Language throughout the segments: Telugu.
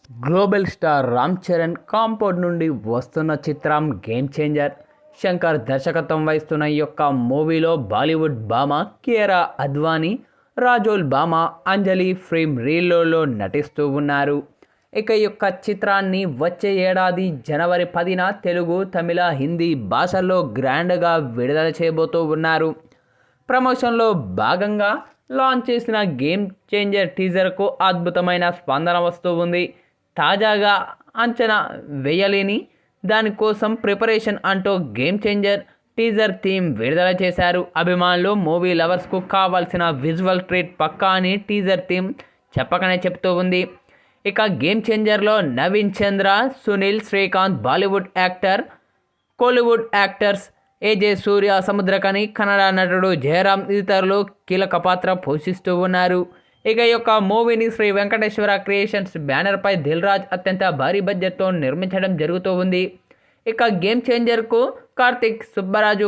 Global star Ram Charan compound నుండి వస్తున్న చిత్రం గేమ్ చేంజర్. శంకర్ దర్శకత్వం వహిస్తున్న ఈ యొక్క మూవీలో బాలీవుడ్ భామ కియారా అద్వానీ, రాజోల్ భామ అంజలి ఫ్రేమ్ రీల్లో నటిస్తూ ఉన్నారు. ఇక ఈ యొక్క చిత్రాన్ని వచ్చే ఏడాది జనవరి 10న తెలుగు, తమిళ, హిందీ భాషల్లో గ్రాండ్గా విడుదల చేయబోతూ ఉన్నారు. ప్రమోషన్లో భాగంగా లాంచ్ చేసిన గేమ్ చేంజర్ టీజర్కు అద్భుతమైన స్పందన వస్తూ ఉంది. తాజాగా అంచనా వేయలేని దానికోసం ప్రిపరేషన్ అంటూ గేమ్ చేంజర్ టీజర్ థీమ్ విడుదల చేశారు. అభిమానులు, మూవీ లవర్స్కు కావాల్సిన విజువల్ ట్రీట్ పక్కా అని టీజర్ థీమ్ చెప్పకనే చెప్తూ ఉంది. ఇక గేమ్ చేంజర్లో నవీన్ చంద్ర, సునీల్, శ్రీకాంత్, బాలీవుడ్ యాక్టర్, కోలీవుడ్ యాక్టర్స్ ఏజే సూర్య, సముద్రకని, కన్నడ నటుడు జయరామ్ ఇతరులు కీలక పాత్ర పోషిస్తూ ఉన్నారు. ఇక ఈ యొక్క మూవీని శ్రీ వెంకటేశ్వర క్రియేషన్స్ బ్యానర్పై దిల్ రాజ్ అత్యంత భారీ బడ్జెట్తో నిర్మించడం జరుగుతూ ఉంది. ఇక గేమ్ చేంజర్కు కార్తిక్ సుబ్బరాజు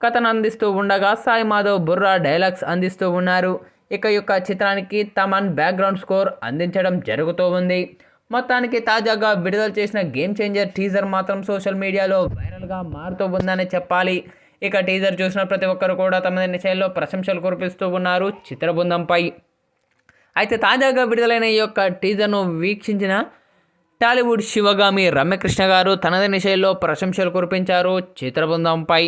కథను అందిస్తూ ఉండగా సాయి మాధవ్ బుర్రా డైలాగ్స్ అందిస్తూ ఉన్నారు. ఇక ఈ యొక్క చిత్రానికి తమన్ బ్యాక్గ్రౌండ్ స్కోర్ అందించడం జరుగుతూ ఉంది. మొత్తానికి తాజాగా విడుదల చేసిన గేమ్ చేంజర్ టీజర్ మాత్రం సోషల్ మీడియాలో వైరల్గా మారుతూ ఉందని చెప్పాలి. ఇక టీజర్ చూసిన ప్రతి ఒక్కరు కూడా తమ శైలిలో ప్రశంసలు కురిపిస్తూ ఉన్నారు చిత్ర బృందంపై. అయితే తాజాగా విడుదలైన ఈ యొక్క టీజర్ను వీక్షించిన టాలీవుడ్ శివగామి రమ్యకృష్ణ గారు తనదైన శైలిలో ప్రశంసలు కురిపించారు చిత్ర బృందంపై.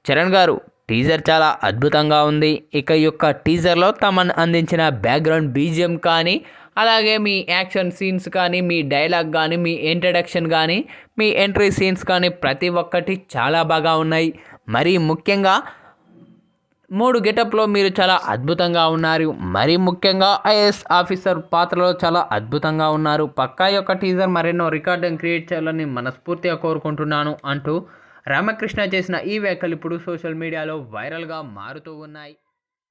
చరణ్ గారు, టీజర్ చాలా అద్భుతంగా ఉంది. ఇక ఈ యొక్క టీజర్లో తమన్ అందించిన బ్యాక్గ్రౌండ్ బీజిఎం కానీ, అలాగే మీ యాక్షన్ సీన్స్ కానీ, మీ డైలాగ్ కానీ, మీ ఇంట్రడక్షన్ కానీ, మీ ఎంట్రీ సీన్స్ కానీ ప్రతి ఒక్కటి చాలా బాగా ఉన్నాయి. మరీ ముఖ్యంగా 3 గెటప్లో మీరు చాలా అద్భుతంగా ఉన్నారు. మరీ ముఖ్యంగా ఐఏఎస్ ఆఫీసర్ పాత్రలో చాలా అద్భుతంగా ఉన్నారు. పక్కా యొక్క టీజర్ మరెన్నో రికార్డును క్రియేట్ చేయాలని మనస్ఫూర్తిగా కోరుకుంటున్నాను అంటూ రామకృష్ణ చేసిన ఈ వ్యాఖ్యలు ఇప్పుడు సోషల్ మీడియాలో వైరల్గా మారుతూ ఉన్నాయి.